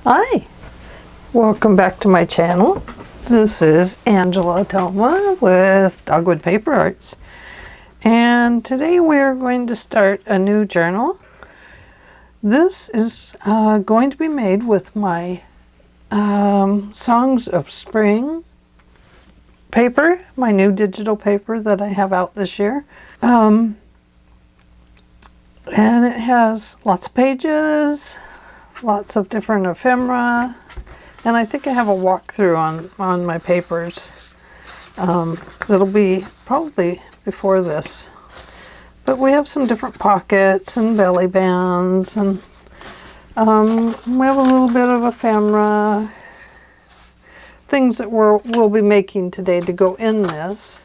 Hi, welcome back to my channel. This is Angela Thoma with Dogwood Paper Arts, and today we are going to start a new journal. This is going to be made with my Songs of Spring paper, my new digital paper that I have out this year. And it has lots of pages, lots of different ephemera, and I think I have a walkthrough on my papers. That'll be probably before this. But we have some different pockets and belly bands, and we have a little bit of ephemera, things that we'll be making today to go in this.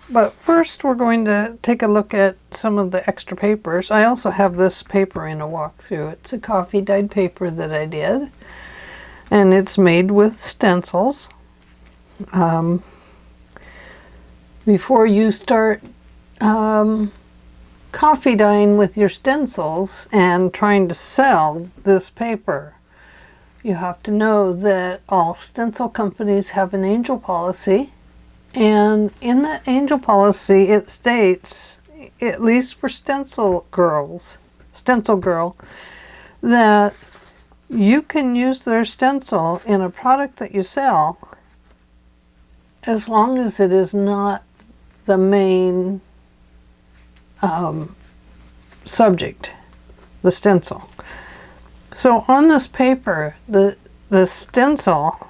But first we're going to take a look at some of the extra papers. I also have this paper in a walkthrough. It's a coffee dyed paper that I did, and it's made with stencils. Before you start coffee dyeing with your stencils and trying to sell this paper, you have to know that all stencil companies have an angel policy. And in that angel policy, it states, at least for Stencil Girl, that you can use their stencil in a product that you sell as long as it is not the main subject, the stencil. So on this paper, the stencil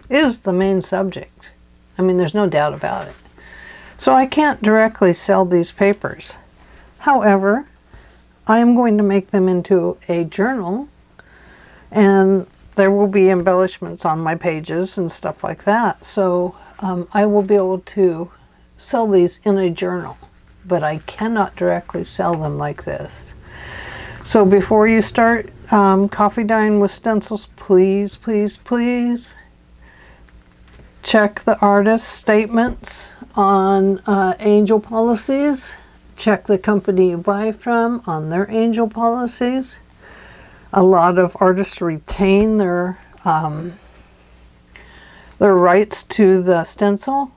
is the main subject. I mean, there's no doubt about it. So I can't directly sell these papers. However, I am going to make them into a journal, and there will be embellishments on my pages and stuff like that. So I will be able to sell these in a journal, but I cannot directly sell them like this. So before you start coffee dyeing with stencils, please, please, please check the artist's statements on angel policies. Check the company you buy from on their angel policies. A lot of artists retain their rights to the stencil,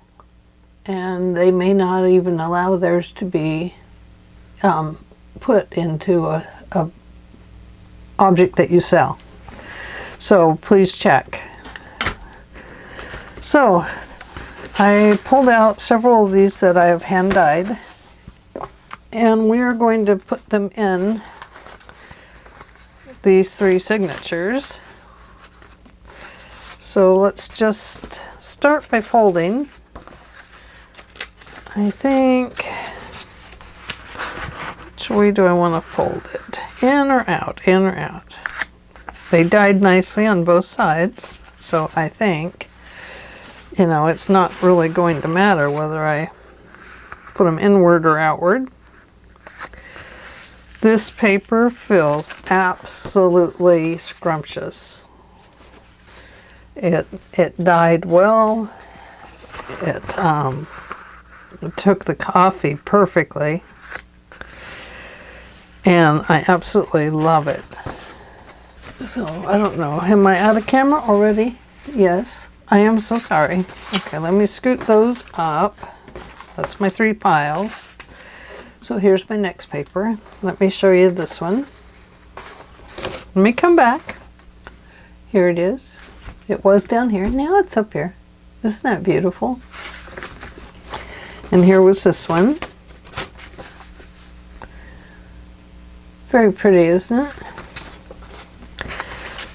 and they may not even allow theirs to be put into a object that you sell. So please check. So I pulled out several of these that I have hand dyed, and we are going to put them in these three signatures. So let's just start by folding. I think, which way do I want to fold it? In or out? In or out? They dyed nicely on both sides, so I think, you know, it's not really going to matter whether I put them inward or outward. This paper feels absolutely scrumptious. It dyed well. It took the coffee perfectly, and I absolutely love it. So I don't know, am I out of camera already? Yes. I am so sorry. Okay, let me scoot those up. That's my three piles. So here's my next paper. Let me show you this one. Let me come back. Here it is. It was down here. Now it's up here. Isn't that beautiful? And here was this one. Very pretty, isn't it?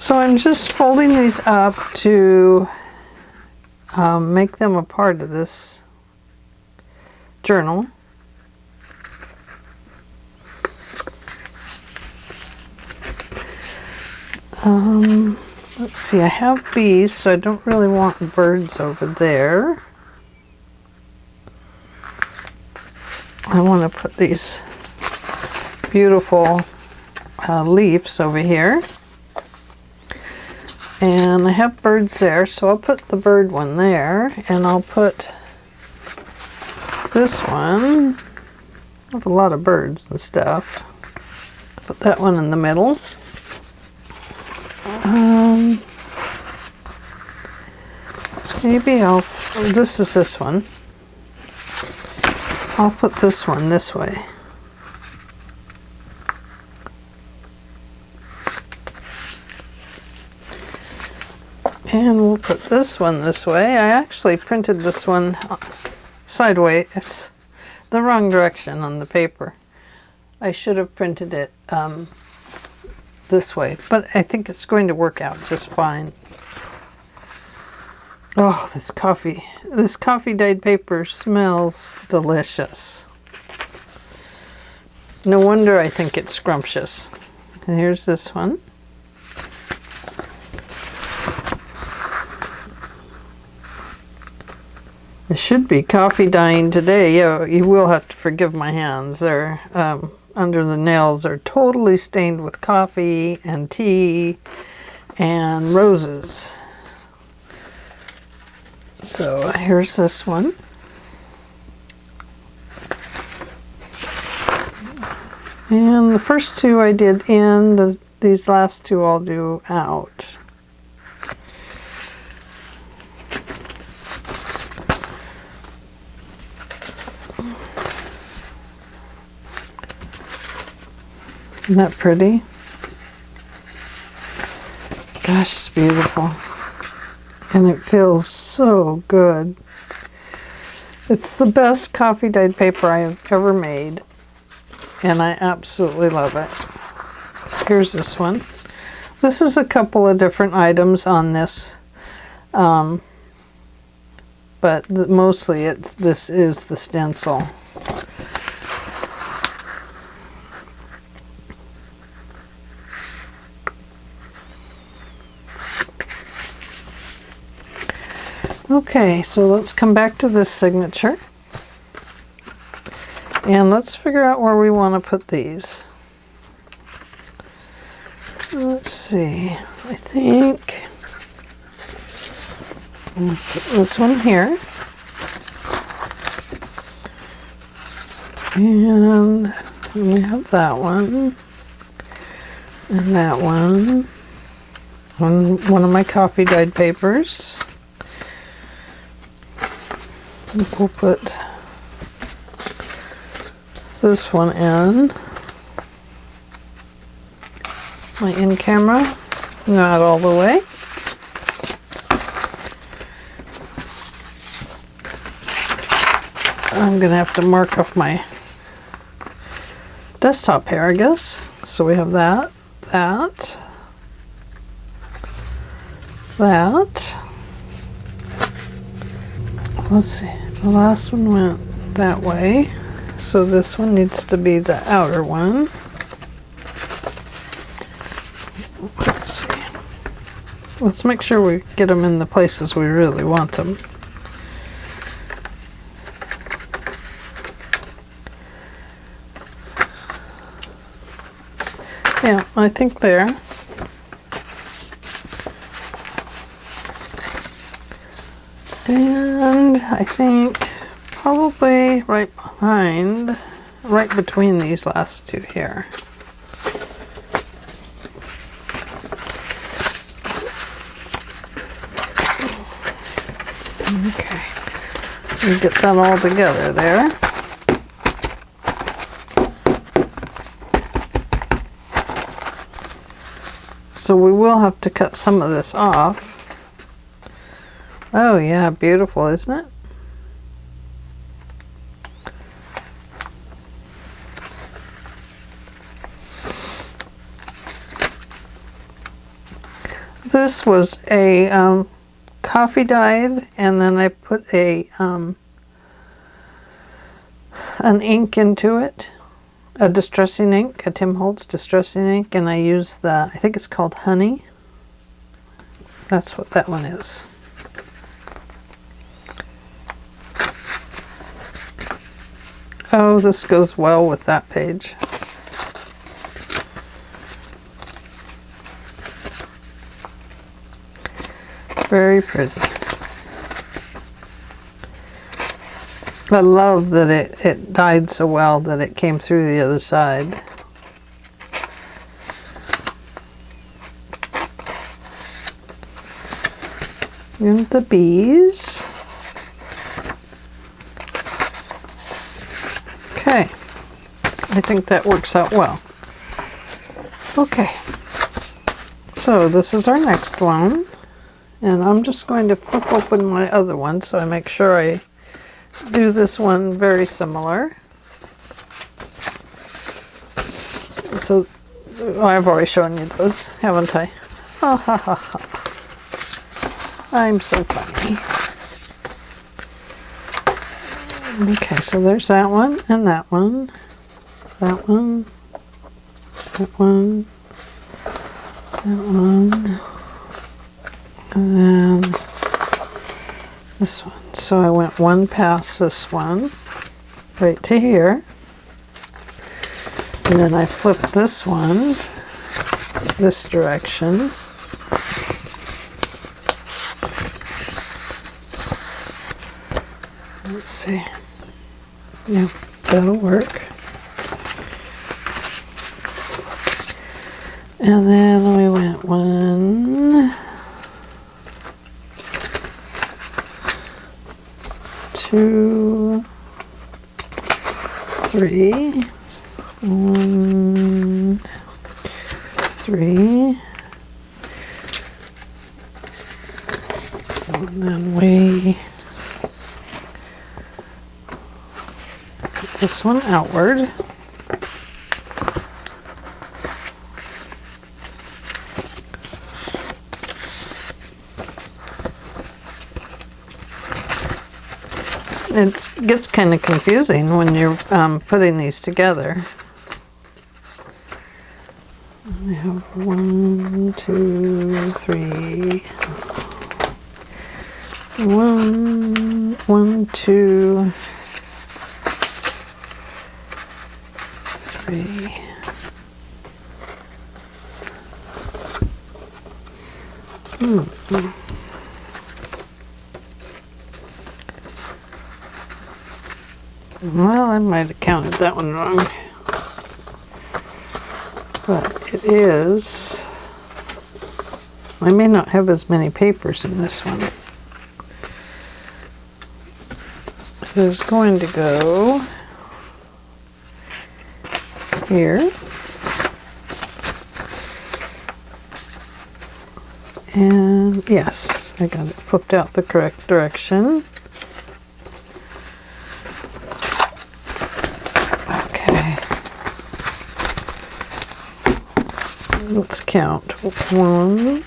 So I'm just folding these up to make them a part of this journal. Let's see, I have bees, so I don't really want birds over there. I want to put these beautiful leaves over here. And I have birds there, so I'll put the bird one there, and I'll put this one. I have a lot of birds and stuff. Put that one in the middle. Maybe this is this one. I'll put this one this way. And we'll put this one this way. I actually printed this one sideways, the wrong direction on the paper. I should have printed it this way, but I think it's going to work out just fine. Oh, this coffee dyed paper smells delicious. No wonder I think it's scrumptious. And here's this one. It should be coffee dyeing today. Yeah, you will have to forgive my hands. They're under the nails are totally stained with coffee and tea and roses. So here's this one. And the first two I did in, these last two I'll do out. Isn't that pretty? Gosh, it's beautiful. And it feels so good. It's the best coffee dyed paper I have ever made. And I absolutely love it. Here's this one. This is a couple of different items on this. But mostly this is the stencil. Okay, so let's come back to this signature. And let's figure out where we want to put these. Let's see, I think I'll put this one here. And we have that one. And that one. One of my coffee dyed papers. We'll put this one in. My in camera, not all the way. I'm gonna have to mark off my desktop here, I guess. So we have that. Let's see, the last one went that way, so this one needs to be the outer one. Let's see. Let's make sure we get them in the places we really want them. Yeah, I think there. And I think probably right between these last two here. Okay, we get that all together there. So we will have to cut some of this off. Oh yeah, beautiful, isn't it? This was a coffee dyed, and then I put a an ink into it, a distressing ink, a Tim Holtz distressing ink, and I used I think it's called Honey. That's what that one is. Oh, this goes well with that page. Very pretty. I love that it dyed so well that it came through the other side. and the bees. Okay, I think that works out well. Okay, so this is our next one, and I'm just going to flip open my other one so I make sure I do this one very similar. So, I've already shown you those, haven't I? Ha ha ha ha. I'm so funny. Okay, so there's that one, and that one, that one, that one, that one, and then this one. So I went one past this one, right to here, and then I flipped this one this direction. Let's see. Yeah, that'll work. And then we went 1, 2, 3, 1, 3, and then we put this one outward. It gets kind of confusing when you're putting these together. We have 1, 2, 3. 1, 1, 2, 3. Well, I might have counted that one wrong. But it is, I may not have as many papers in this one. It's going to go here. And yes, I got it flipped out the correct direction. Okay. Let's count. 1,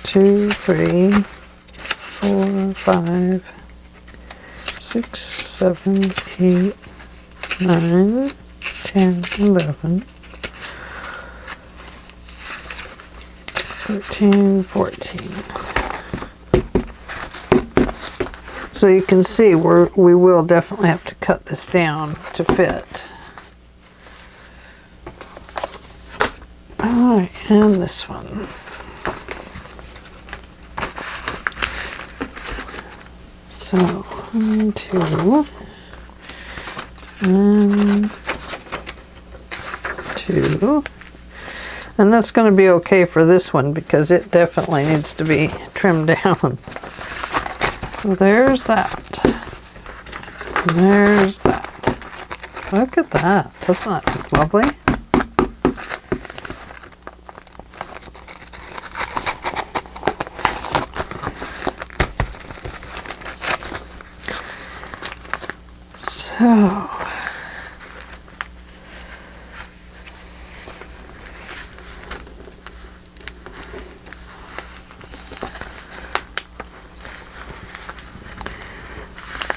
2, 3, 4, 5, 6, 7, 8, 9, 10, 11, 13, 14. So you can see we will definitely have to cut this down to fit. Alright, and this one. So 1, 2, 1, 2. And that's going to be okay for this one because it definitely needs to be trimmed down. So there's that. And there's that. Look at that. Doesn't that look lovely? So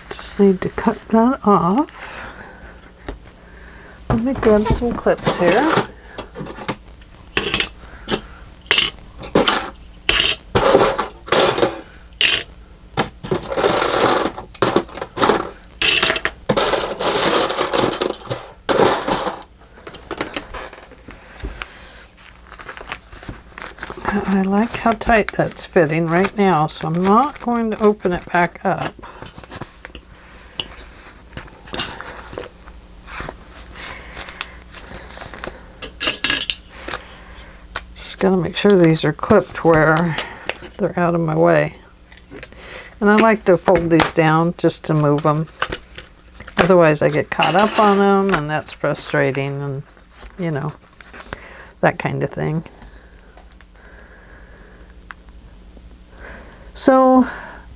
just need to cut that off. Let me grab some clips here. I like how tight that's fitting right now, so I'm not going to open it back up. Just gotta make sure these are clipped where they're out of my way. And I like to fold these down just to move them. Otherwise I get caught up on them, and that's frustrating, and you know, that kind of thing. So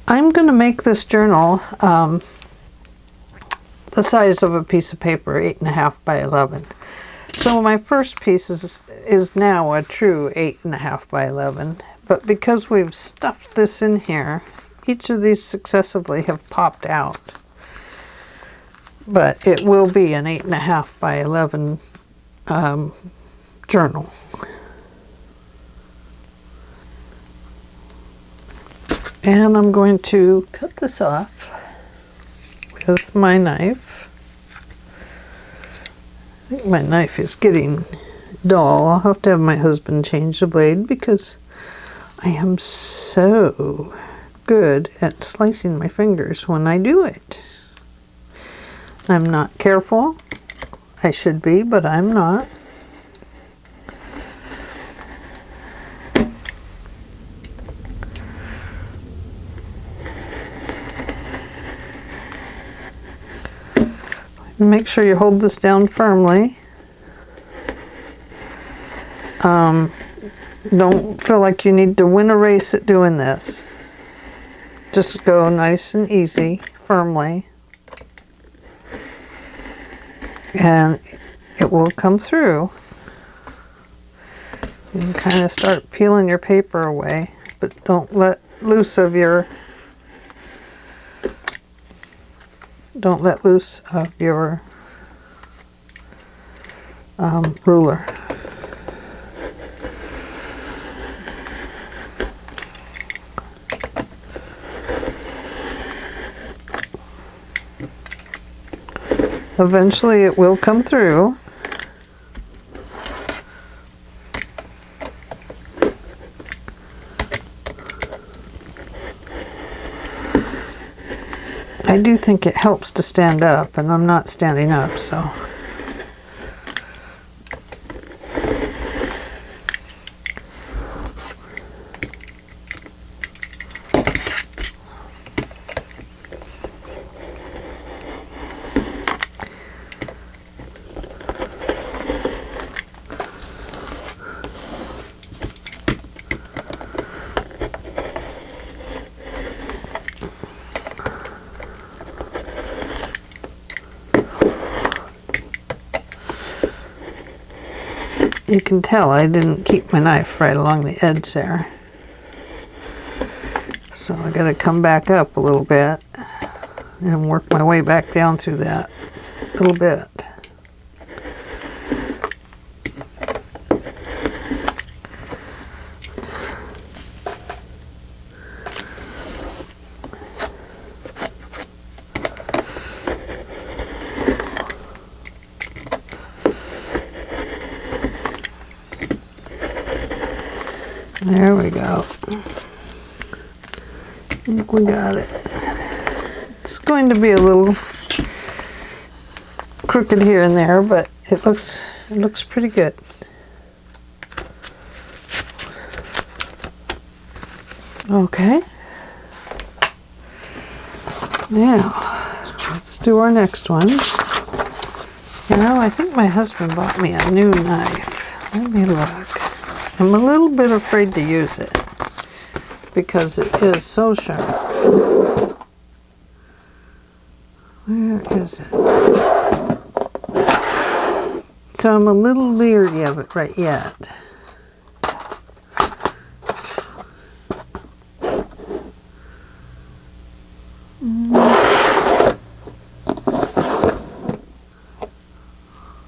I'm going to make this journal the size of a piece of paper, 8.5 by 11. So my first piece is now a true 8.5 by 11, but because we've stuffed this in here, each of these successively have popped out. But it will be an 8.5 by 11 journal. And I'm going to cut this off with my knife. I think my knife is getting dull. I'll have to have my husband change the blade because I am so good at slicing my fingers when I do it. I'm not careful. I should be, but I'm not. Make sure you hold this down firmly. Don't feel like you need to win a race at doing this. Just go nice and easy, firmly, and it will come through. You can kind of start peeling your paper away, but don't let loose of your ruler. Eventually it will come through. I do think it helps to stand up, and I'm not standing up, so. You can tell I didn't keep my knife right along the edge there. So I got to come back up a little bit and work my way back down through that little bit. There we go. I think we got it. It's going to be a little crooked here and there, but it looks pretty good. Okay. Now, let's do our next one. You know, I think my husband bought me a new knife. Let me look. I'm a little bit afraid to use it because it is so sharp. Where is it? So I'm a little leery of it right yet.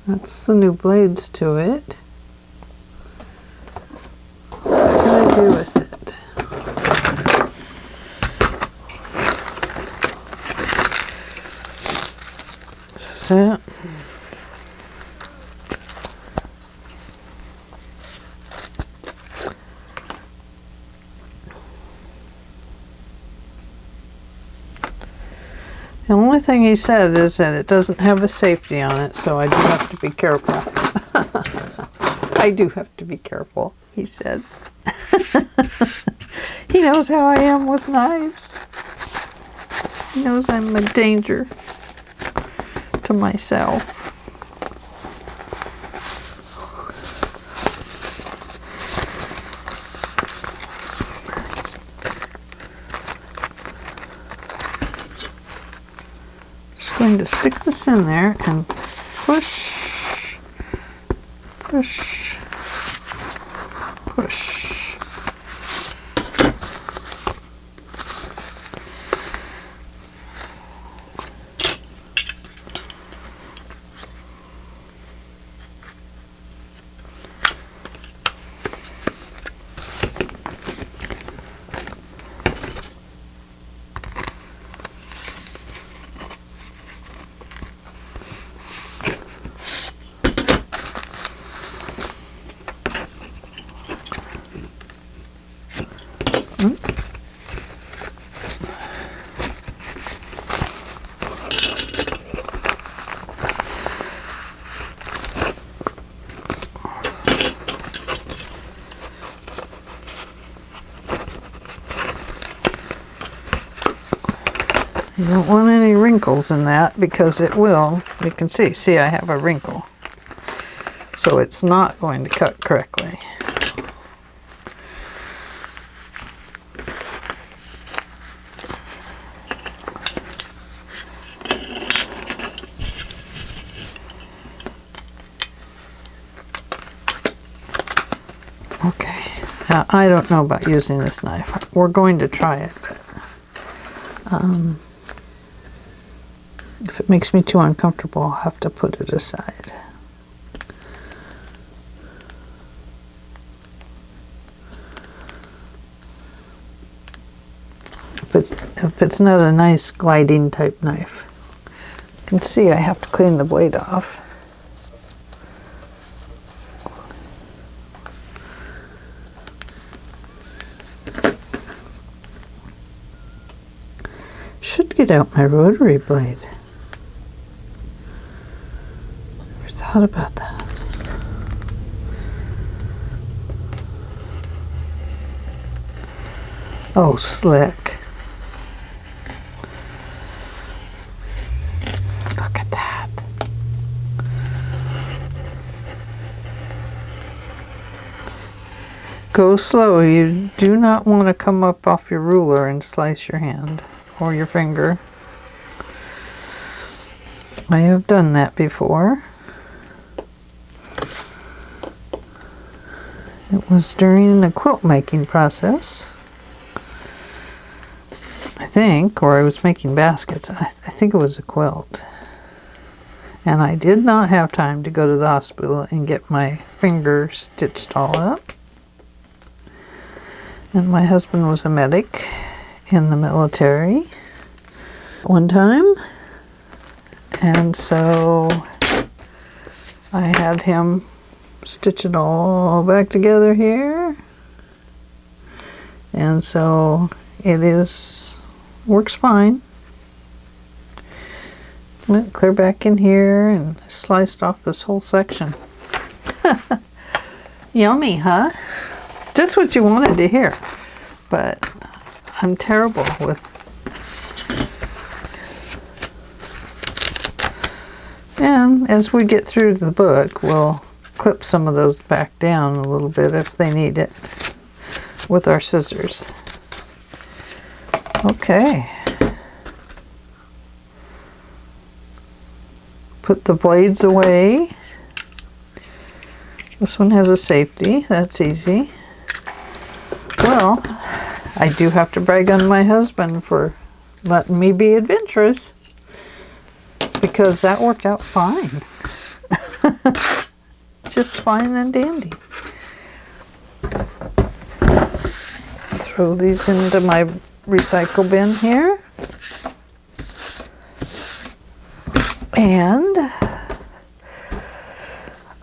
That's the new blades to it. Do with it. This is it. The only thing he said is that it doesn't have a safety on it, so I do have to be careful. I do have to be careful, he said. He knows how I am with knives. He knows I'm a danger to myself. Just going to stick this in there and push, push, push. You don't want any wrinkles in that because it will. You can see I have a wrinkle. So it's not going to cut correctly. Okay, now I don't know about using this knife. We're going to try it. If it makes me too uncomfortable, I'll have to put it aside. If it's not a nice gliding type knife. You can see I have to clean the blade off. Should get out my rotary blade. Never thought about that. Oh, slick. Look at that. Go slow. You do not want to come up off your ruler and slice your hand or your finger. I have done that before. It was during the quilt making process, I think, or I was making baskets. I think it was a quilt. And I did not have time to go to the hospital and get my finger stitched all up. And my husband was a medic in the military one time, and so I had him stitch it all back together here, and so it works fine. Went clear back in here and sliced off this whole section. Yummy, huh? Just what you wanted to hear, but I'm terrible with, and as we get through the book, we'll clip some of those back down a little bit if they need it with our scissors. Okay. Put the blades away. This one has a safety, that's easy. Well, I do have to brag on my husband for letting me be adventurous, because that worked out fine. Just fine and dandy. Throw these into my recycle bin here. And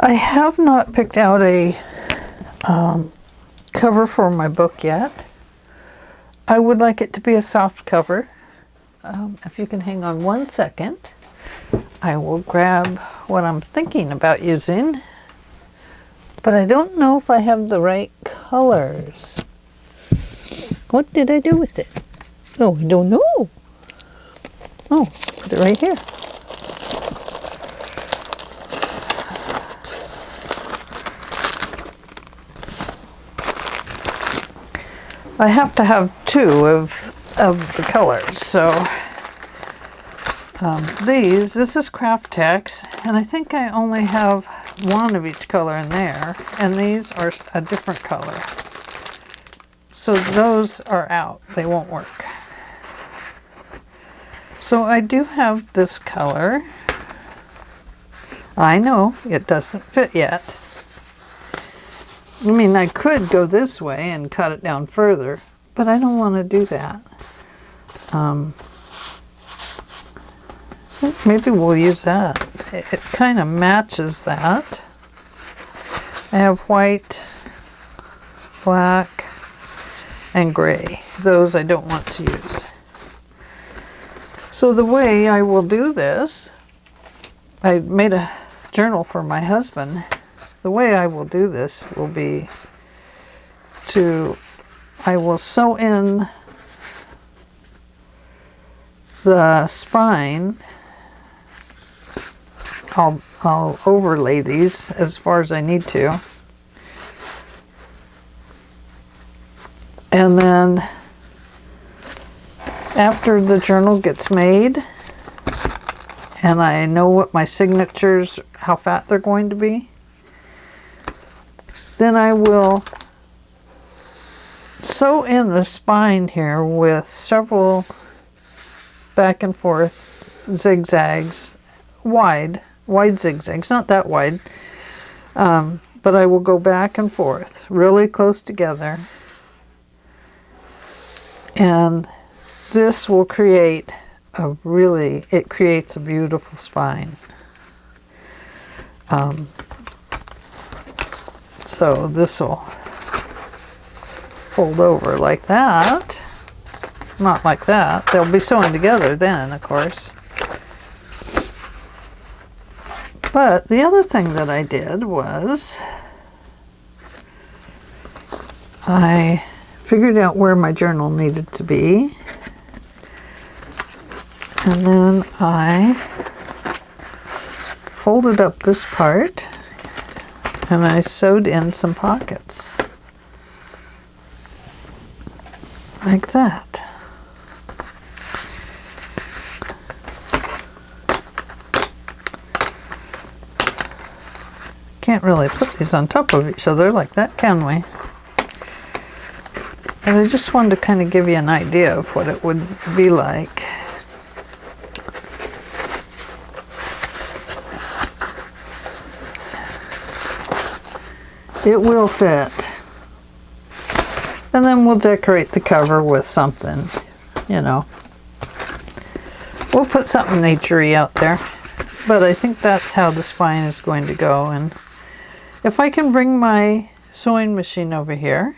I have not picked out a cover for my book yet. I would like it to be a soft cover. If you can hang on 1 second, I will grab what I'm thinking about using, but I don't know if I have the right colors. What did I do with it? Oh, I don't know. Oh, put it right here. I have to have two of the colors, so this is Craft Tex, and I think I only have one of each color in there, and these are a different color. So those are out, they won't work. So I do have this color. I know it doesn't fit yet. I mean, I could go this way and cut it down further, but I don't want to do that. I think maybe we'll use that. It kind of matches that. I have white, black, and gray. Those I don't want to use. So the way I will do this, I made a journal for my husband. The way I will do this will be I will sew in the spine. I'll overlay these as far as I need to. And then after the journal gets made and I know what my signatures, how fat they're going to be, then I will sew in the spine here with several back and forth zigzags, wide zigzags, not that wide, but I will go back and forth really close together, and this will create it creates a beautiful spine. So this will fold over like that. Not like that. They'll be sewn together then, of course. But the other thing that I did was I figured out where my journal needed to be. And then I folded up this part and I sewed in some pockets. Like that. Can't really put these on top of each other like that, can we? And I just wanted to kind of give you an idea of what it would be like. It will fit. And then we'll decorate the cover with something, you know. We'll put something nature-y out there. But I think that's how the spine is going to go. And if I can bring my sewing machine over here,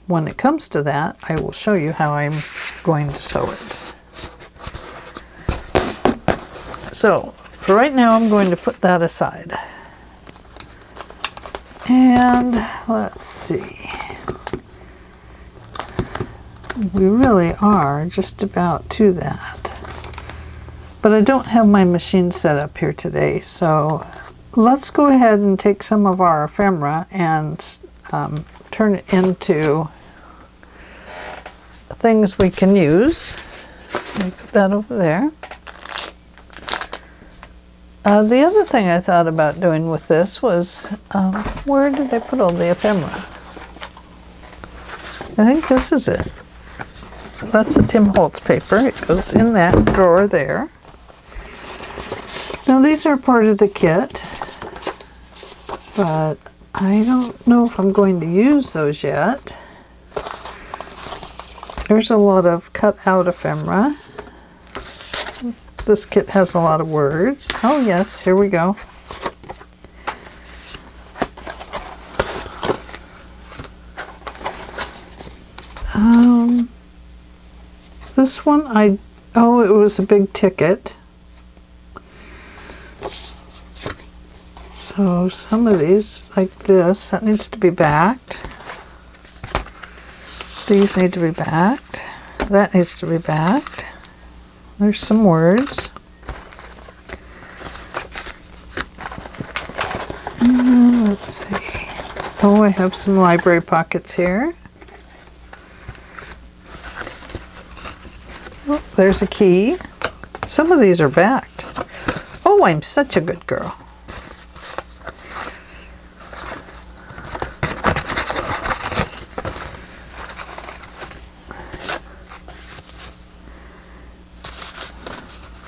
when it comes to that, I will show you how I'm going to sew it. So, for right now, I'm going to put that aside. And let's see. We really are just about to that. But I don't have my machine set up here today, so let's go ahead and take some of our ephemera and turn it into things we can use. Let me put that over there. The other thing I thought about doing with this was, where did I put all the ephemera? I think this is it. That's a Tim Holtz paper. It goes in that drawer there. Now these are part of the kit, but I don't know if I'm going to use those yet. There's a lot of cut out ephemera. This kit has a lot of words. Oh yes, here we go. This one, it was a big ticket. So some of these, like this, that needs to be backed. These need to be backed. That needs to be backed. there's some words. Let's see. Oh, I have some library pockets here. Oh, there's a key. Some of these are backed. Oh, I'm such a good girl.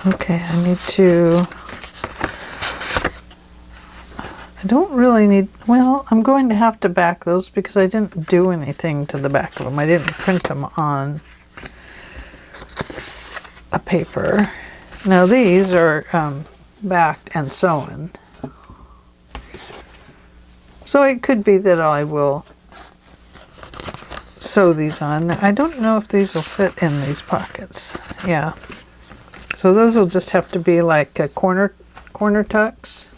Okay, I need to... I don't really need... Well, I'm going to have to back those because I didn't do anything to the back of them. I didn't print them on a paper. Now these are backed and sewn. So it could be that I will sew these on. I don't know if these will fit in these pockets. Yeah. So those will just have to be like a corner tucks.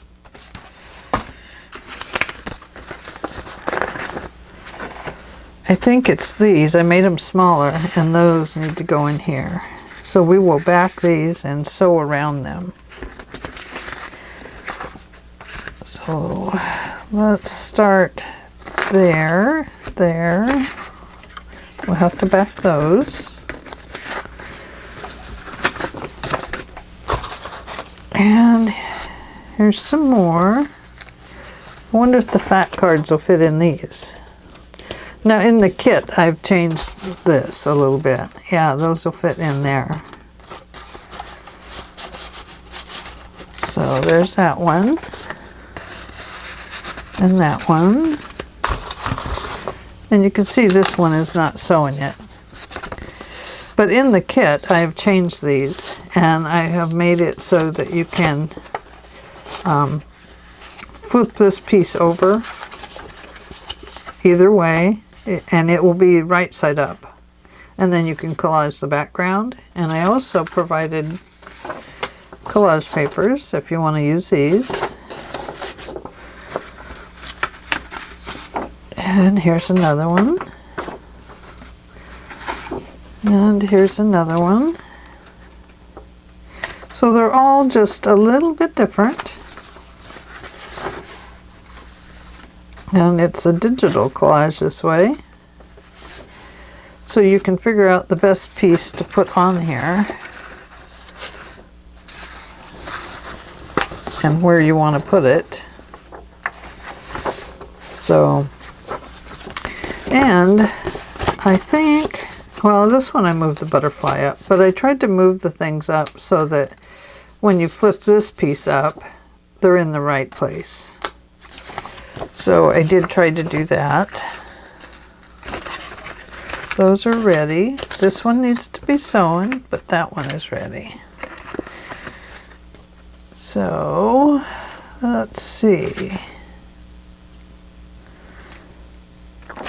I think it's these. I made them smaller and those need to go in here. So we will back these and sew around them. So let's start there. We'll have to back those. And here's some more. I wonder if the fat cards will fit in these. Now in the kit, I've changed this a little bit. Yeah, those will fit in there. So there's that one. And that one. And you can see this one is not sewing yet. But in the kit, I have changed these, and I have made it so that you can flip this piece over either way, and it will be right side up. And then you can collage the background. And I also provided collage papers if you want to use these. And here's another one. And here's another one. So they're all just a little bit different. And it's a digital collage this way. So you can figure out the best piece to put on here. And where you want to put it. So, and I think... Well, this one I moved the butterfly up, but I tried to move the things up so that when you flip this piece up, they're in the right place. So I did try to do that. Those are ready. This one needs to be sewn, but that one is ready. So, let's see.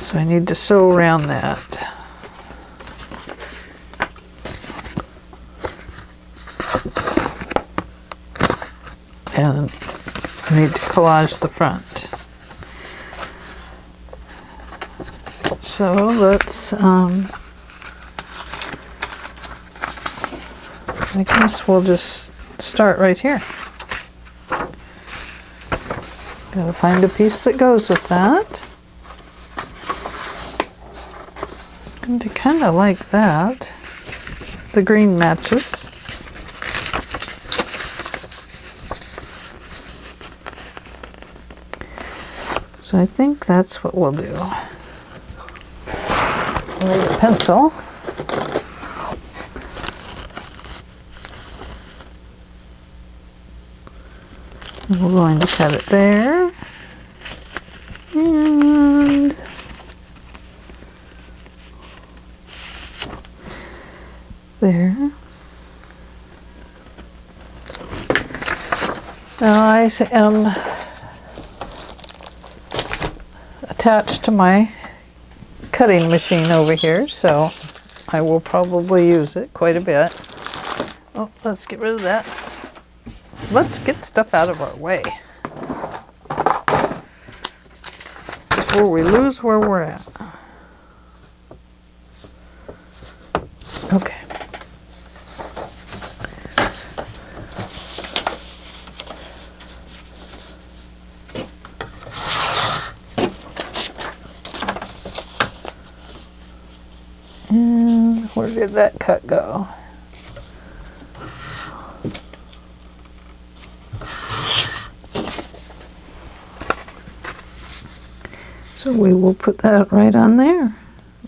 So I need to sew around that. And I need to collage the front. So let's, I guess we'll just start right here. Gotta find a piece that goes with that. And I kind of like that. The green matches. So I think that's what we'll do. I'll need a pencil. And we're going to cut it there. And there. Now I am attached to my cutting machine over here, so I will probably use it quite a bit. Oh, let's get rid of that. Let's get stuff out of our way before we lose where we're at. Okay. And where did that cut go? So we will put that right on there.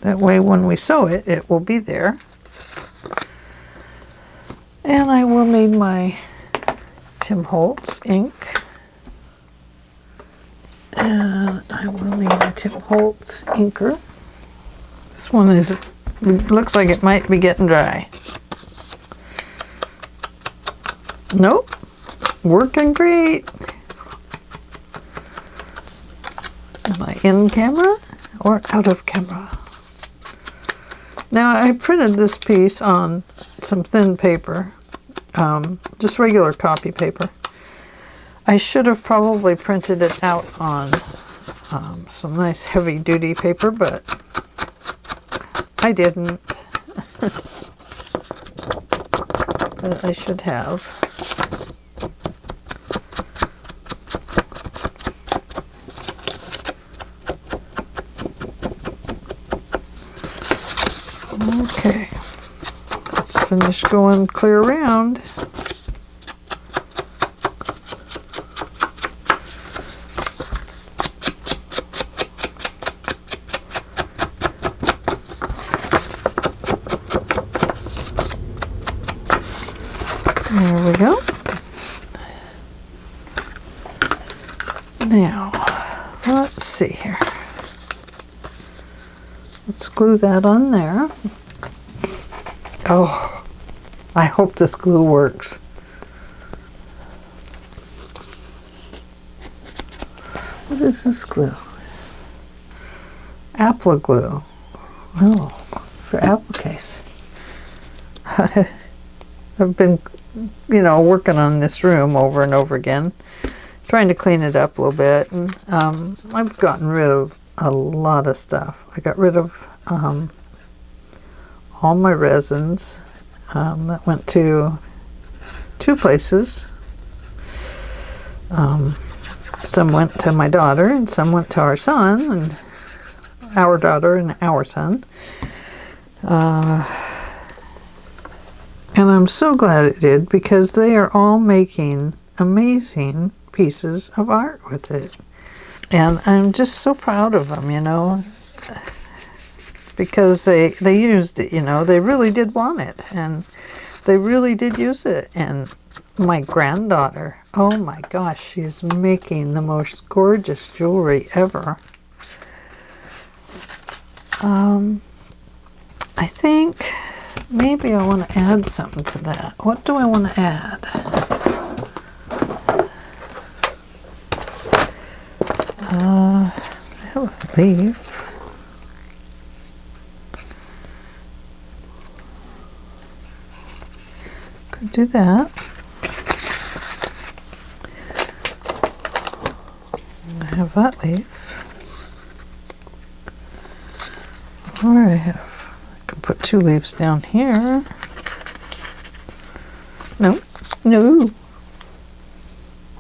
That way when we sew it, it will be there. And I will need my Tim Holtz ink. And I will need a Tim Holtz inker. This one looks like it might be getting dry. Nope, working great. Am I in camera or out of camera? Now I printed this piece on some thin paper, just regular copy paper. I should have probably printed it out on some nice heavy duty paper, but I didn't. But I should have. Okay, let's finish going clear around. There we go. Now, let's see here. Let's glue that on there. Oh, I hope this glue works. What is this glue? Apple glue. Oh, for appliques. I've been, working on this room over and over again, trying to clean it up a little bit, and I've gotten rid of a lot of stuff. I got rid of all my resins that went to two places. Some went to my daughter and some went to our son, and our daughter and our son. And I'm so glad it did, because they are all making amazing pieces of art with it. And I'm just so proud of them, because they used it, they really did want it, and they really did use it. And my granddaughter, oh my gosh, she's making the most gorgeous jewelry ever. I think maybe I want to add something to that. What do I want to add? I have a leaf. Could do that. I have that leaf. Or I can put two leaves down here. No.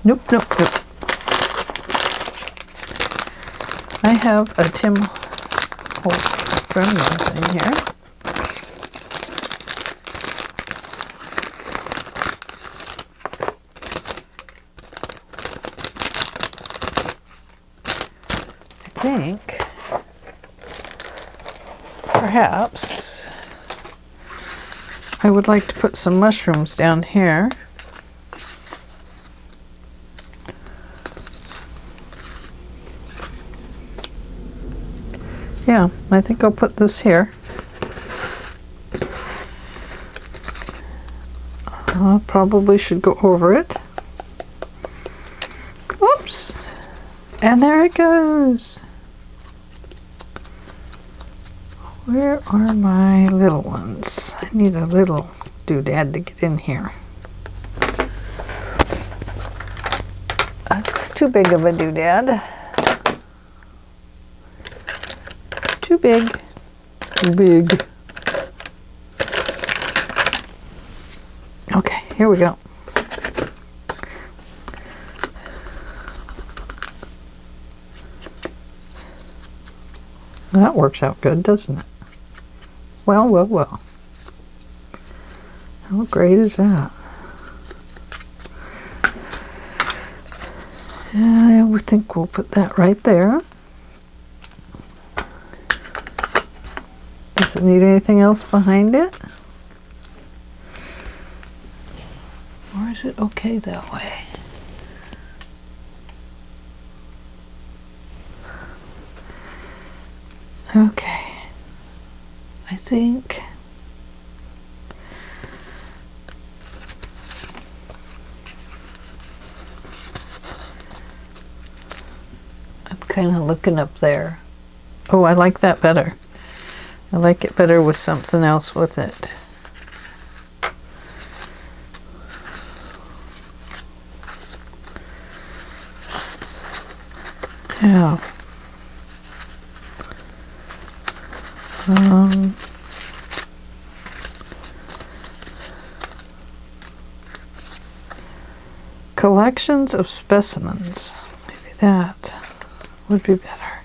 Nope. I have a Tim Holtz Premier thing here. I think perhaps I would like to put some mushrooms down here. Yeah, I think I'll put this here. I probably should go over it. Whoops! And there it goes. Where are my little ones? I need a little doodad to get in here. That's too big of a doodad. Too big. Too big. Okay, here we go. That works out good, doesn't it? Well, well, well. How great is that? I would think we'll put that right there. Does it need anything else behind it? Or is it okay that way? Okay. I think I'm kind of looking up there. Oh, I like that better. I like it better with something else with it. Yeah. Collections of specimens. Maybe that would be better.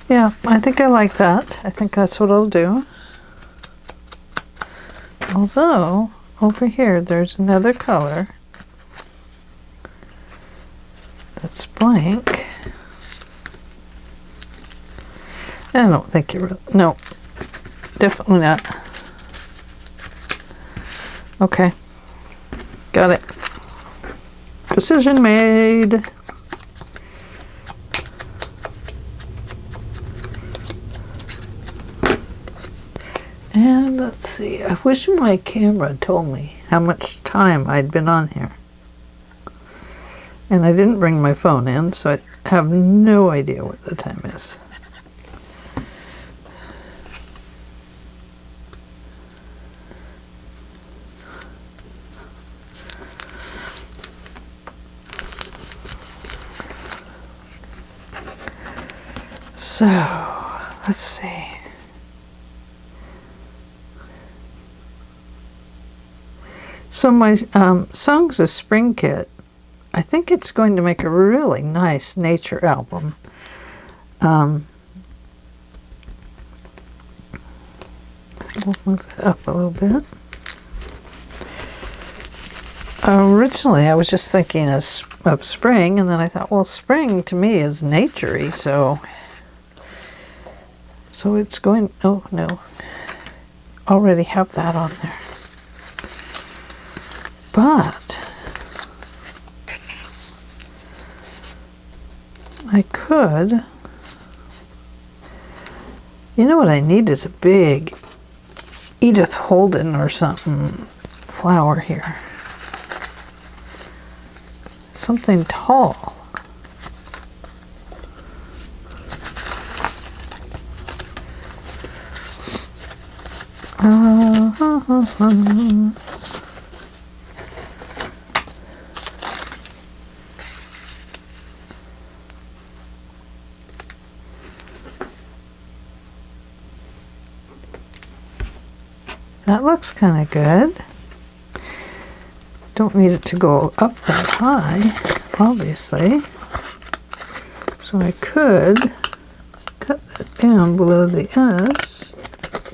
Yeah, I think I like that. I think that's what I'll do. Although, over here, there's another color that's blank. I don't think it really, no, definitely not. Okay, got it. Decision made. And let's see, I wish my camera told me how much time I'd been on here. And I didn't bring my phone in, so I have no idea what the time is. So, let's see. So my Songs of Spring kit, I think it's going to make a really nice nature album. I think we'll move that up a little bit. Originally, I was just thinking of spring, and then I thought, well, spring to me is nature-y, so it's going, oh no, already have that on there. But I could, you know what I need is a big Edith Holden or something flower here. Something tall. That looks kind of good. Don't need it to go up that high, obviously. So I could cut that down below the S,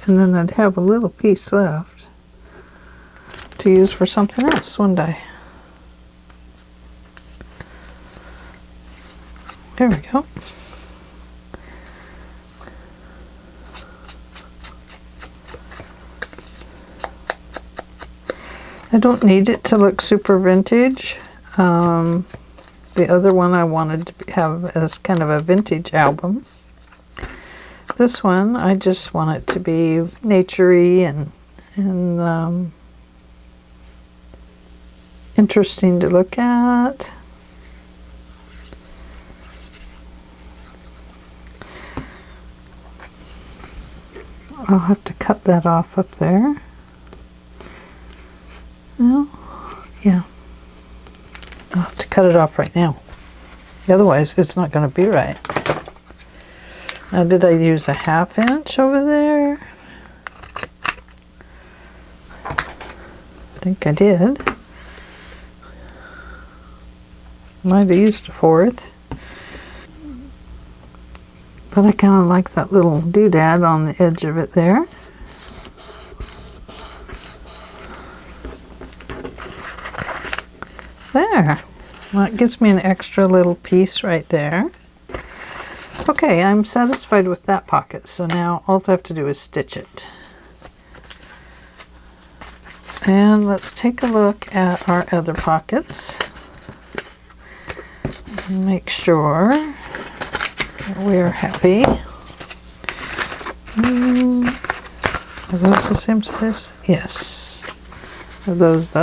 and then I'd have a little piece left to use for something else, wouldn't I? There we go. I don't need it to look super vintage. The other one I wanted to have as kind of a vintage album. This one, I just want it to be nature-y and interesting to look at. I'll have to cut that off up there. No, yeah. I'll have to cut it off right now. Otherwise, it's not going to be right. Now, did I use a 1/2 inch over there? I think I did. Might have used a 1/4. But I kind of like that little doodad on the edge of it there. There. Well, it gives me an extra little piece right there. Okay, I'm satisfied with that pocket, so now all I have to do is stitch it. And let's take a look at our other pockets. Make sure we're happy. Are those the same size? Yes. Are those?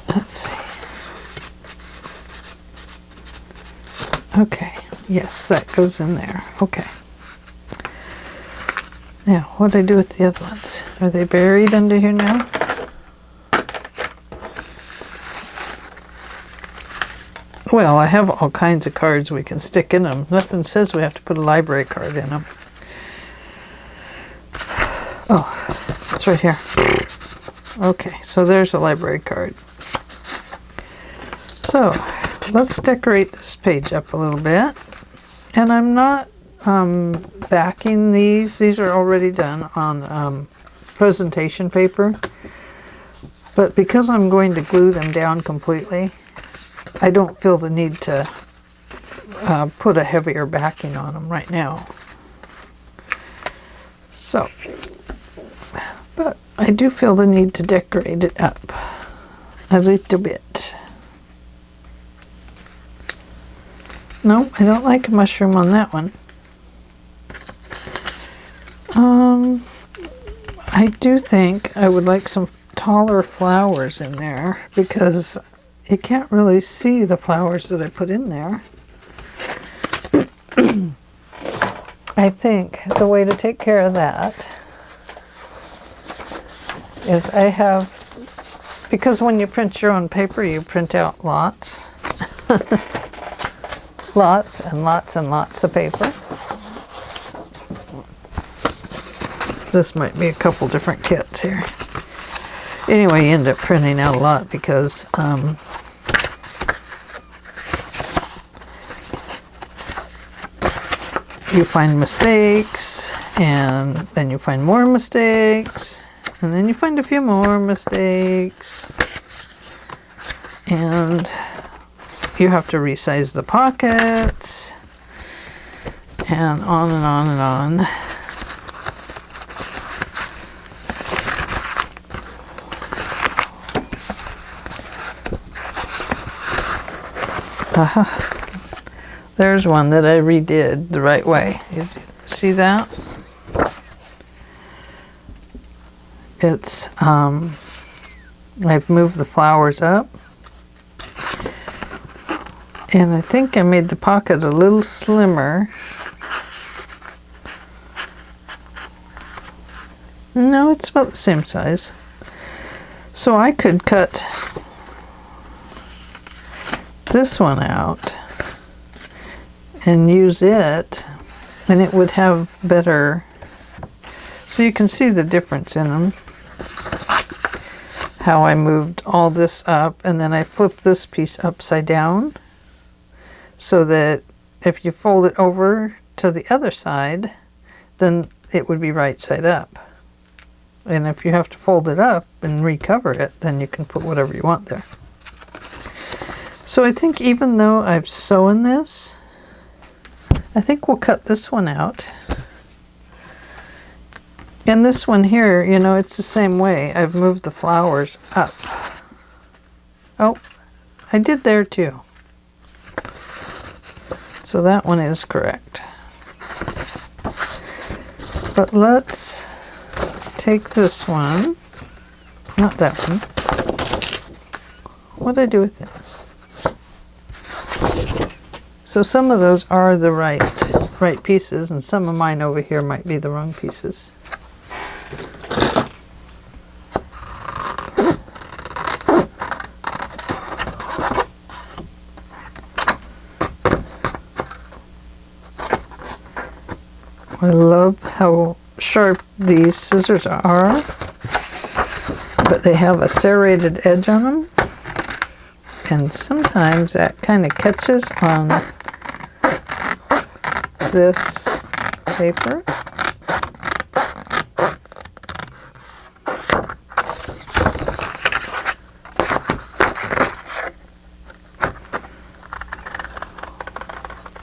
Let's see. Okay, yes, that goes in there. Okay. Now, what do I do with the other ones? Are they buried under here now? Well, I have all kinds of cards we can stick in them. Nothing says we have to put a library card in them. Oh, it's right here. Okay, so there's a library card. So, let's decorate this page up a little bit. And I'm not backing these. These are already done on presentation paper. But because I'm going to glue them down completely, I don't feel the need to put a heavier backing on them right now. So, but I do feel the need to decorate it up a little bit. No, I don't like a mushroom on that one. I do think I would like some taller flowers in there because you can't really see the flowers that I put in there. I think the way to take care of that is I have, because when you print your own paper, you print out lots. Lots and lots and lots of paper. This might be a couple different kits here. Anyway, you end up printing out a lot because you find mistakes, and then you find more mistakes, and then you find a few more mistakes, and you have to resize the pockets, and on and on and on. There's one that I redid the right way. You see that? It's, I've moved the flowers up. And I think I made the pocket a little slimmer. No, it's about the same size. So I could cut this one out and use it, and it would have better, so you can see the difference in them. How I moved all this up, and then I flipped this piece upside down so that if you fold it over to the other side, then it would be right side up. And if you have to fold it up and recover it, then you can put whatever you want there. So I think even though I've sewn this, I think we'll cut this one out. And this one here, you know, it's the same way. I've moved the flowers up. Oh, I did there too. So that one is correct. But let's take this one, not that one. What did I do with it? So some of those are the right pieces, and some of mine over here might be the wrong pieces. I love how sharp these scissors are, but they have a serrated edge on them, and sometimes that kind of catches on this paper.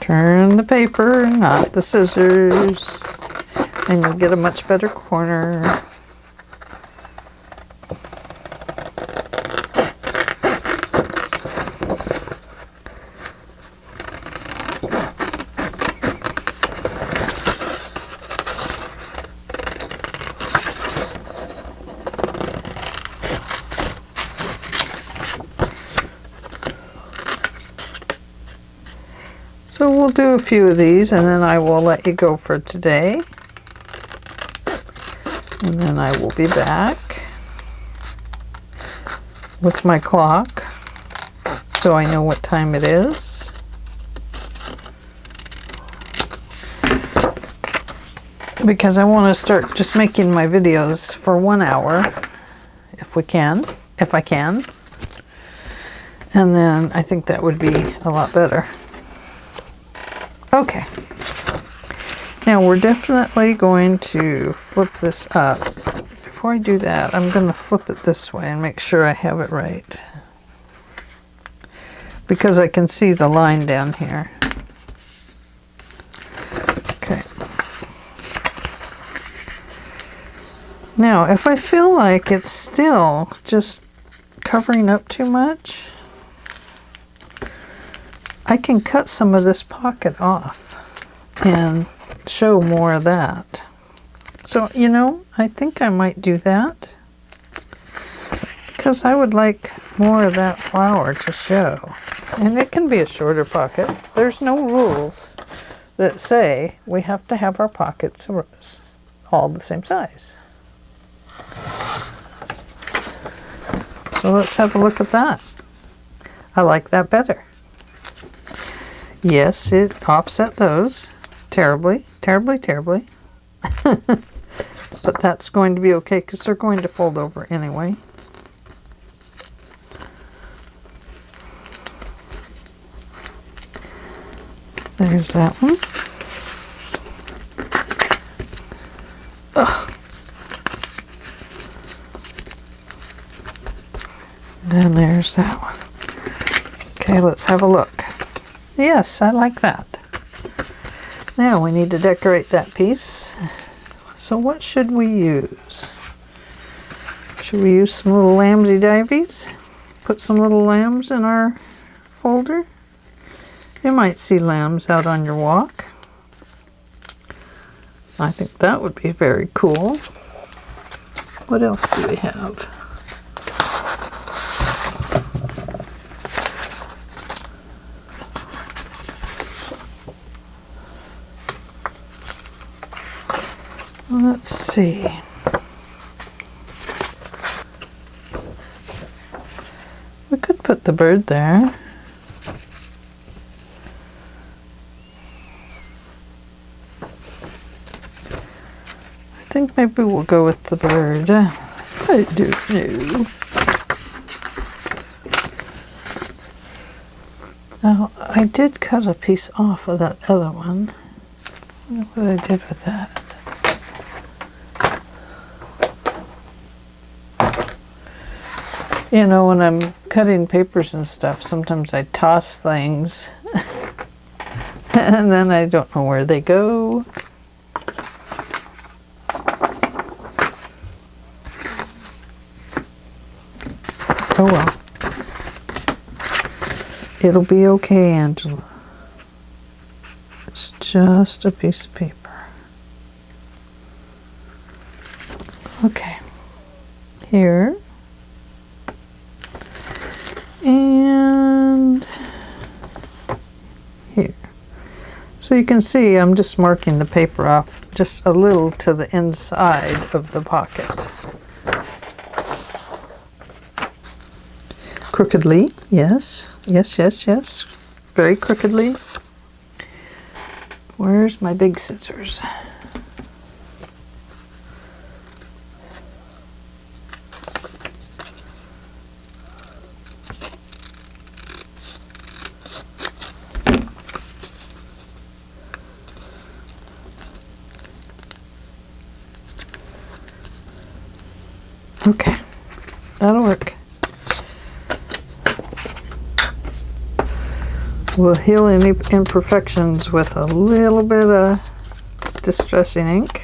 Turn the paper, not the scissors, and you'll get a much better corner. So we'll do a few of these and then I will let you go for today. And then I will be back with my clock so I know what time it is. Because I want to start just making my videos for 1 hour if I can. And then I think that would be a lot better. Okay, now we're definitely going to flip this up. Before I do that, I'm going to flip it this way and make sure I have it right, because I can see the line down here. Okay. Now, if I feel like it's still just covering up too much, I can cut some of this pocket off and show more of that. So, you know, I think I might do that because I would like more of that flower to show. And it can be a shorter pocket. There's no rules that say we have to have our pockets all the same size. So let's have a look at that. I like that better. Yes, it offset those terribly, terribly, terribly. But that's going to be okay because they're going to fold over anyway. There's that one. Ugh. And there's that one. Okay, let's have a look. Yes, I like that. Now we need to decorate that piece. So what should we use? Should we use some little lambsy-divies? Put some little lambs in our folder? You might see lambs out on your walk. I think that would be very cool. What else do we have? Let's see. We could put the bird there. I think maybe we'll go with the bird. I don't know. Now, I did cut a piece off of that other one. I wonder what I did with that. You know, when I'm cutting papers and stuff, sometimes I toss things and then I don't know where they go. Oh well. It'll be okay, Angela. It's just a piece of paper. Okay. Here. And here. So you can see I'm just marking the paper off just a little to the inside of the pocket. Crookedly, yes, yes, yes, yes, very crookedly. Where's my big scissors? Okay, that'll work. We'll heal any imperfections with a little bit of distressing ink.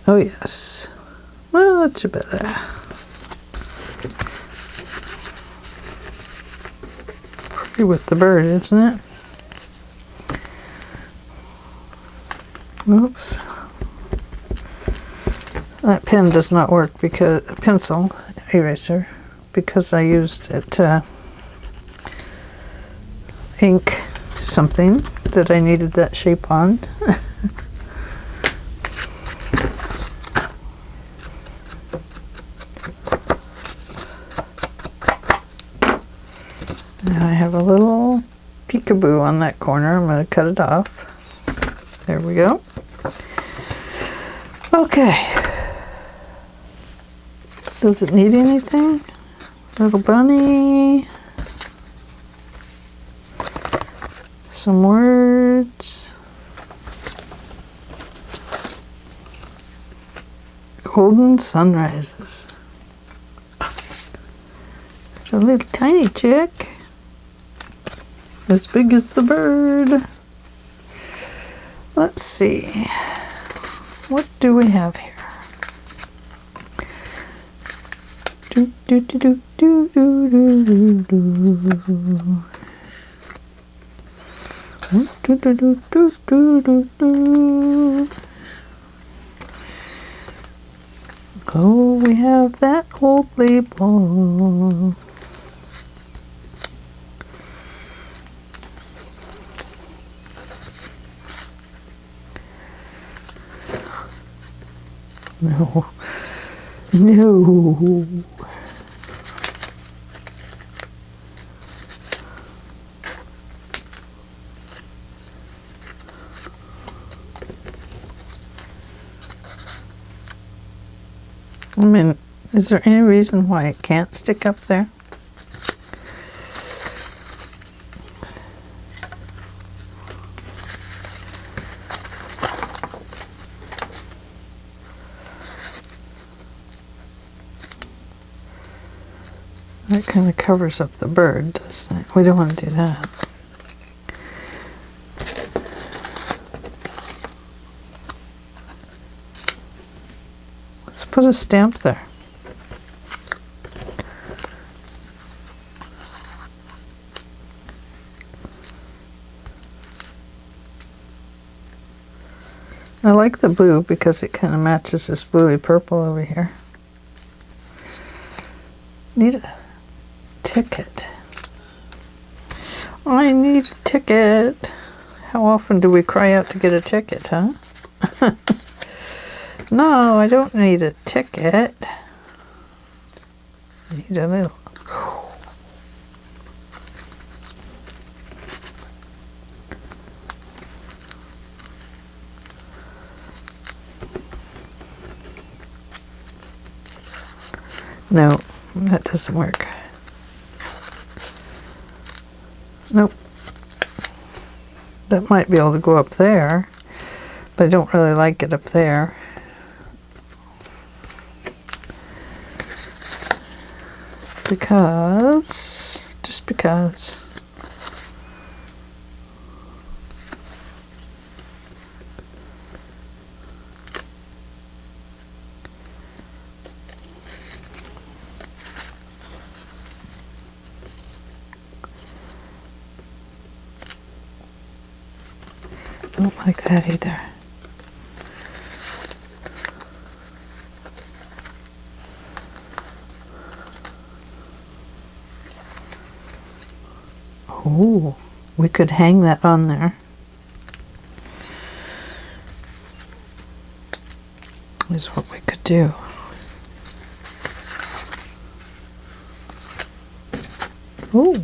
Oh yes, well that's a bit there. Pretty with the bird, isn't it? Oops. That pen does not work because, pencil eraser, because I used it to ink something that I needed that shape on. Now I have a little peekaboo on that corner. I'm going to cut it off. There we go. Okay. Does it need anything? Little bunny. Some words. Golden sunrises. There's a little tiny chick. As big as the bird. Let's see. What do we have here? Do do do do do do do do do. Do do do do do do do. Oh, we have that old label. No. No. I mean, is there any reason why it can't stick up there? That kind of covers up the bird, doesn't it? We don't want to do that. Let's put a stamp there. I like the blue because it kind of matches this bluey purple over here. Need a ticket. I need a ticket. How often do we cry out to get a ticket, huh? No, I don't need a ticket. I need a little. No, that doesn't work. Nope. That might be able to go up there, but I don't really like it up there. Just because. Don't like that either. Oh, we could hang that on there. Is what we could do. Ooh.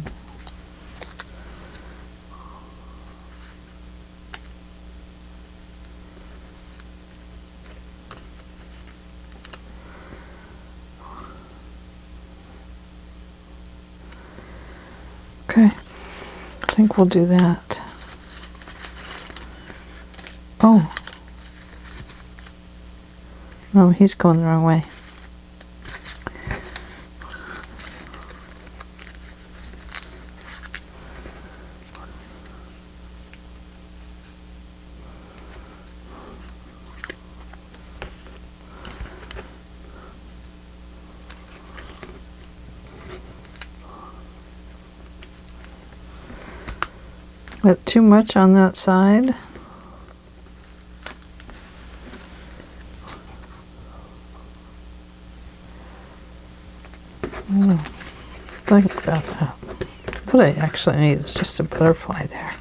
Okay, I think we'll do that. Oh. No, he's going the wrong way. Got too much on that side. Think about that. What I actually need is just a butterfly there.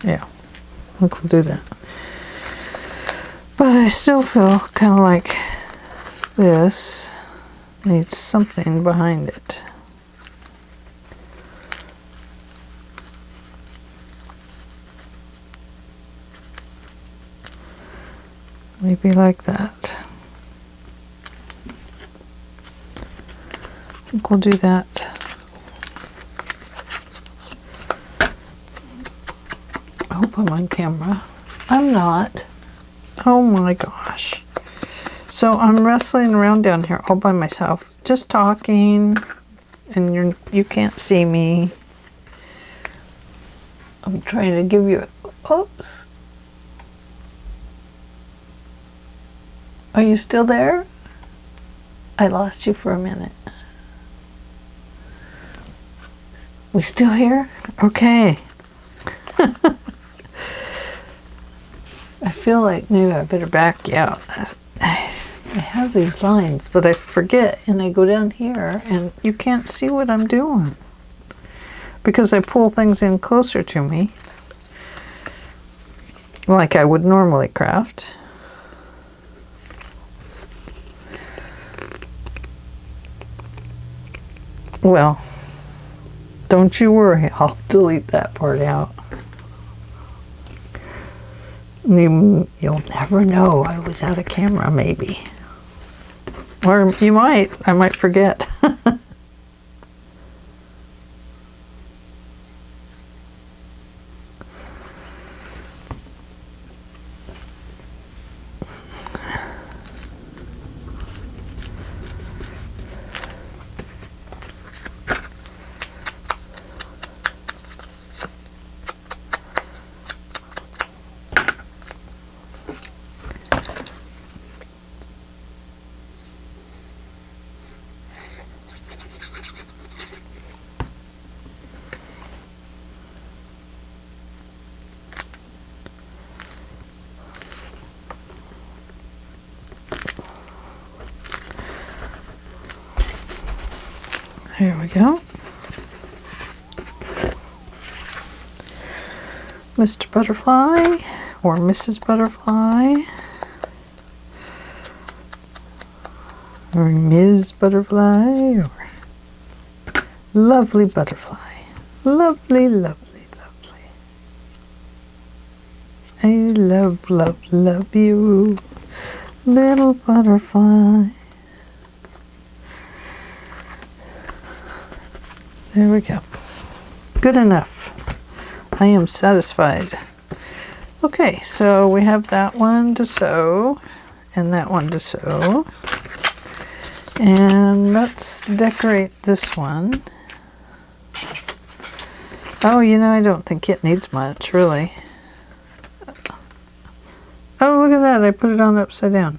Yeah, I think we'll do that. But I still feel kind of like this needs something behind it. Maybe like that. I think we'll do that. I hope I'm on camera. I'm not. Oh my gosh. So I'm wrestling around down here all by myself, just talking, and you can't see me. I'm trying to give you a, oops. Are you still there? I lost you for a minute. We still here? Okay. I feel like maybe I better back you out. I have these lines, but I forget, and I go down here, and you can't see what I'm doing because I pull things in closer to me, like I would normally craft. Well, don't you worry, I'll delete that part out. You'll never know I was out of camera, maybe. Or you might. I might forget. There we go. Mr. Butterfly or Mrs. Butterfly or Ms. Butterfly or lovely butterfly. Lovely, lovely, lovely. I love, love, love you, little butterfly. There we go. Good enough. I am satisfied. Okay, so we have that one to sew and that one to sew. And let's decorate this one. Oh, you know, I don't think it needs much, really. Oh, look at that. I put it on upside down.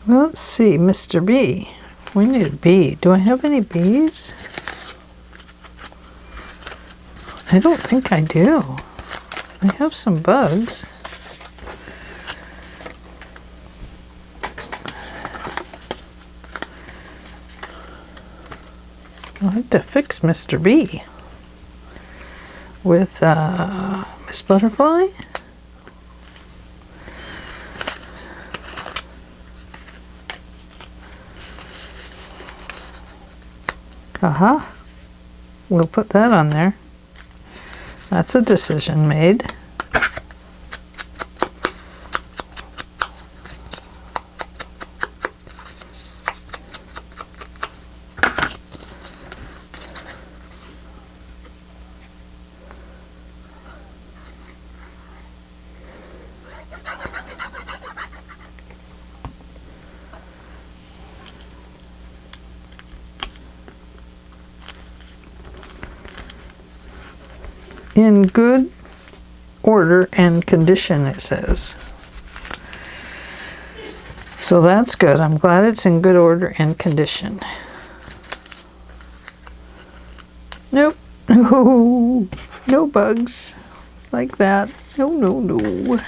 Let's see, Mr. B. We need a bee. Do I have any bees? I don't think I do. I have some bugs. I'll have to fix Mr. Bee with Miss Butterfly. Aha. We'll put that on there. That's a decision made. In good order and condition, it says. So that's good. I'm glad it's in good order and condition. Nope. No. No bugs like that. No, no, no.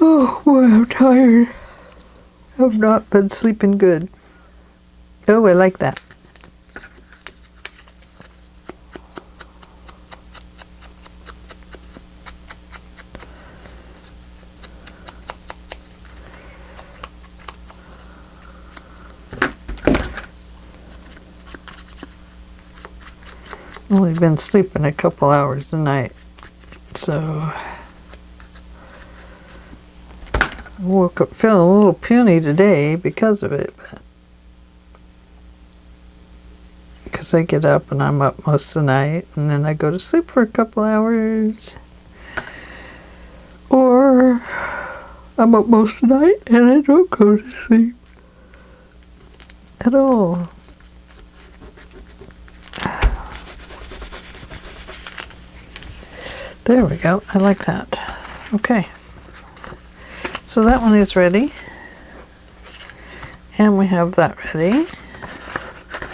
Oh, boy, I'm tired. I've not been sleeping good. Oh, I like that. Only been sleeping a couple hours a night, so I woke up feeling a little puny today because of it, because I get up and I'm up most of the night and then I go to sleep for a couple hours, or I'm up most of the night and I don't go to sleep at all. There we go. I like that. Okay. So that one is ready. And we have that ready.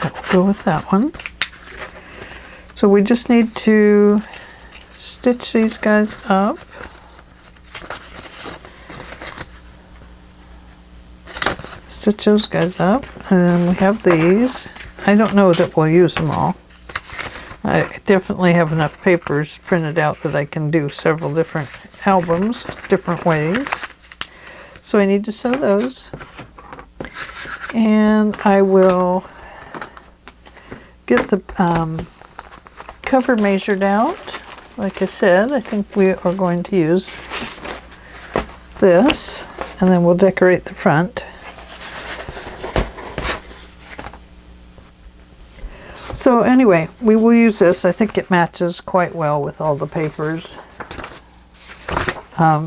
We'll go with that one. So we just need to stitch these guys up. Stitch those guys up. And then we have these. I don't know that we'll use them all. I definitely have enough papers printed out that I can do several different albums, different ways. So I need to sew those. And I will get the cover measured out. Like I said, I think we are going to use this, and then we'll decorate the front. So anyway, we will use this. I think it matches quite well with all the papers.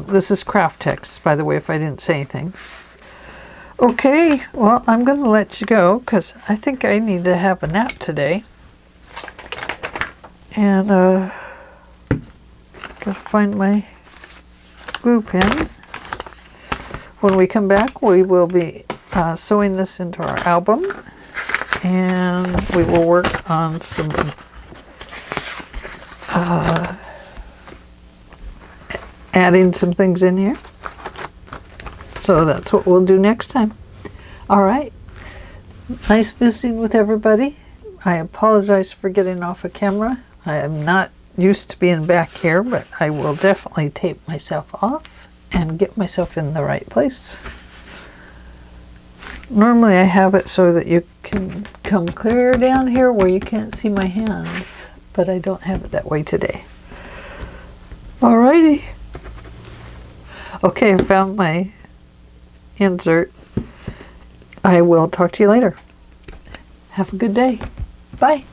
This is craft text, by the way, if I didn't say anything. Okay, well, I'm going to let you go because I think I need to have a nap today. And gotta find my glue pen. When we come back, we will be sewing this into our album. And we will work on some adding some things in here. So that's what we'll do next time. All right. Nice visiting with everybody. I apologize for getting off of camera. I am not used to being back here, but I will definitely tape myself off and get myself in the right place. Normally I have it so that you can come clear down here where you can't see my hands, but I don't have it that way today. Alrighty. Okay, I found my insert. I will talk to you later. Have a good day. Bye.